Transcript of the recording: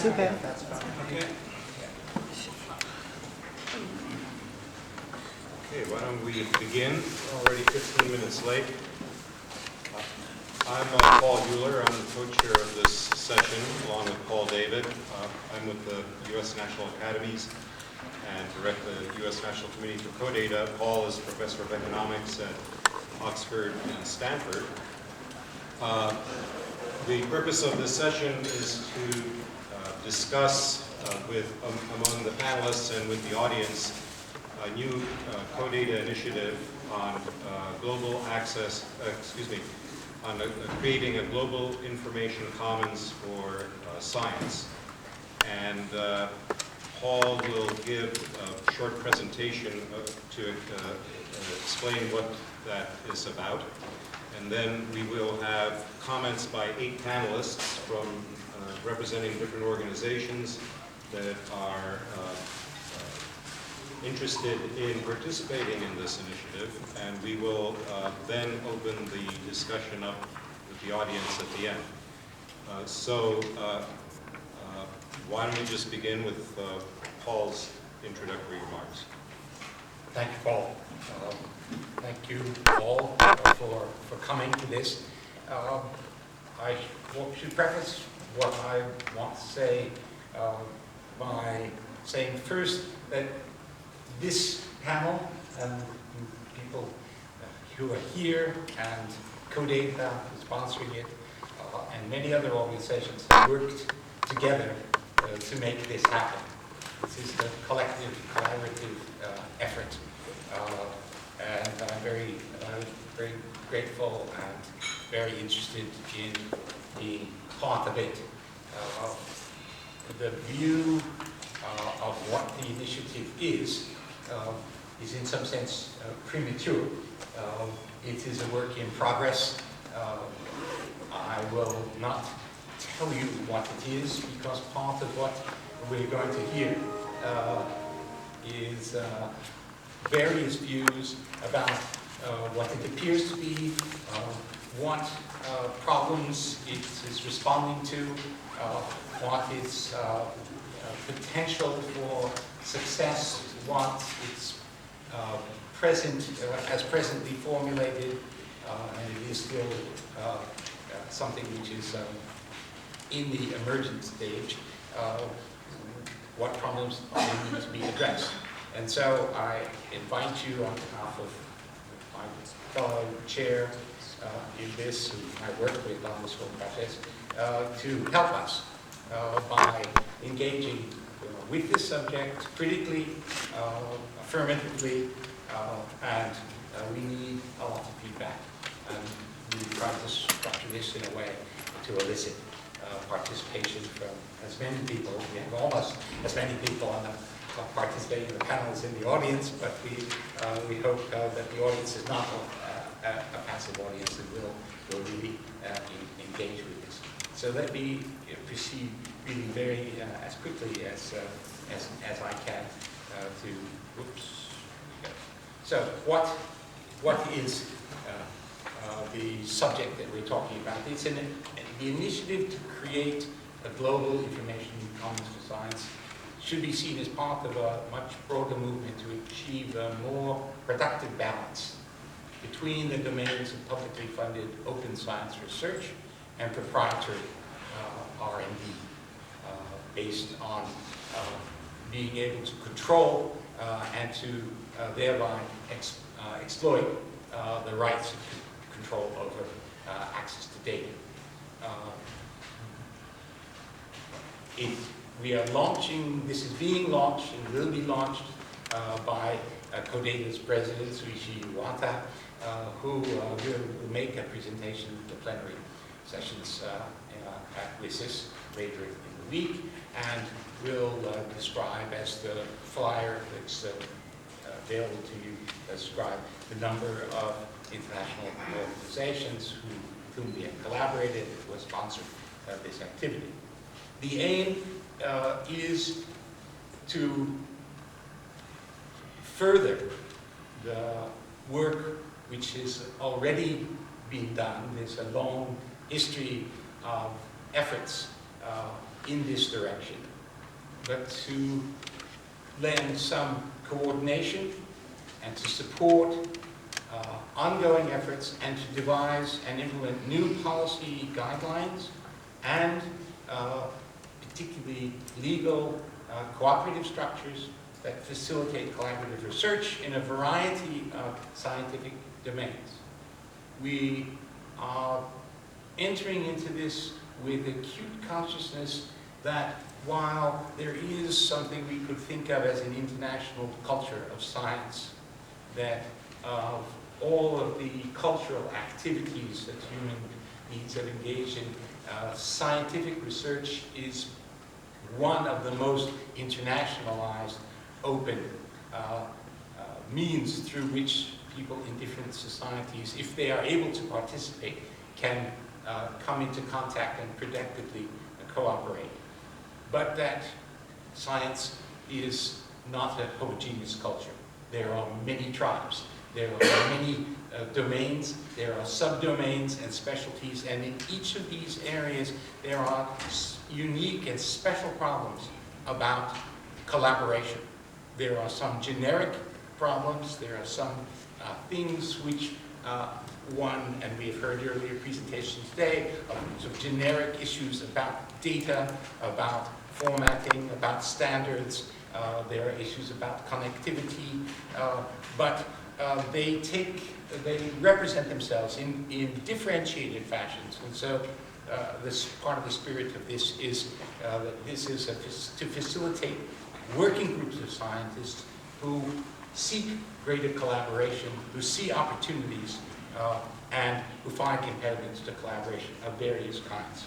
Okay. Okay, why don't we begin? Already 15 minutes late. I'm Paul Euler. I'm the co-chair of this session, along with Paul David. I'm with the U.S. National Academies and direct the U.S. National Committee for CODATA. Paul is professor of economics at Oxford and Stanford. The purpose of this session is to discuss among the panelists and with the audience a new CODATA initiative on global access, on creating a global information commons for science. And Paul will give a short presentation to explain what that is about. And then we will have comments by 8 panelists from representing different organizations that are interested in participating in this initiative. And we will then open the discussion up with the audience at the end. Why don't we just begin with Paul's introductory remarks. Thank you, Paul. Thank you all for coming to this. I should preface what I want to say by saying first that this panel and people who are here and CODATA sponsoring it and many other organizations have worked together to make this happen. This is a collective, collaborative effort. And I'm very grateful and very interested in being part of it. The view of what the initiative is in some sense premature. It is a work in progress. I will not tell you what it is because part of what we're going to hear is various views about what it appears to be, what problems it is responding to, what its potential for success, what its as presently formulated, and it is still something which is in the emergent stage, what problems need to be addressed. And so I invite you on behalf of my fellow chair in this, who I work with on this whole process, to help us by engaging with this subject critically, affirmatively, and we need a lot of feedback. And we try to structure this in a way to elicit participation from as many people. We have almost as many people on the participating in the panels in the audience, but we hope that the audience is not a passive audience and will really engage with this. So let me proceed really very as quickly as I can to. Whoops. So what is the subject that we're talking about? It's the initiative to create a global information commons for science should be seen as part of a much broader movement to achieve a more productive balance between the domains of publicly funded open science research and proprietary R&D. based on being able to control and to thereby exploit the rights of control over access to data. We are launching, this is being launched and will be launched by CODATA's president, Suishi Iwata, who will make a presentation at the plenary sessions at WSIS later in the week, and will describe, as the flyer that's available to you, describe the number of international organizations with whom we have collaborated or sponsored this activity. The aim is to further the work which has already been done. There's a long history of efforts in this direction, but to lend some coordination and to support ongoing efforts and to devise and implement new policy guidelines and particularly legal cooperative structures that facilitate collaborative research in a variety of scientific domains. We are entering into this with acute consciousness that while there is something we could think of as an international culture of science, that of all of the cultural activities that human beings have engaged in, scientific research is one of the most internationalized, open means through which people in different societies, if they are able to participate, can come into contact and productively cooperate. But that science is not a homogeneous culture. There are many tribes. There are many domains. There are subdomains and specialties. And in each of these areas, there are unique and special problems about collaboration. There are some generic problems. There are some things which and we have heard earlier presentations today, of generic issues about data, about formatting, about standards. There are issues about connectivity, but they represent themselves in differentiated fashions. And so this part of the spirit of this is that this is to facilitate working groups of scientists who seek greater collaboration, who see opportunities, and who find impediments to collaboration of various kinds.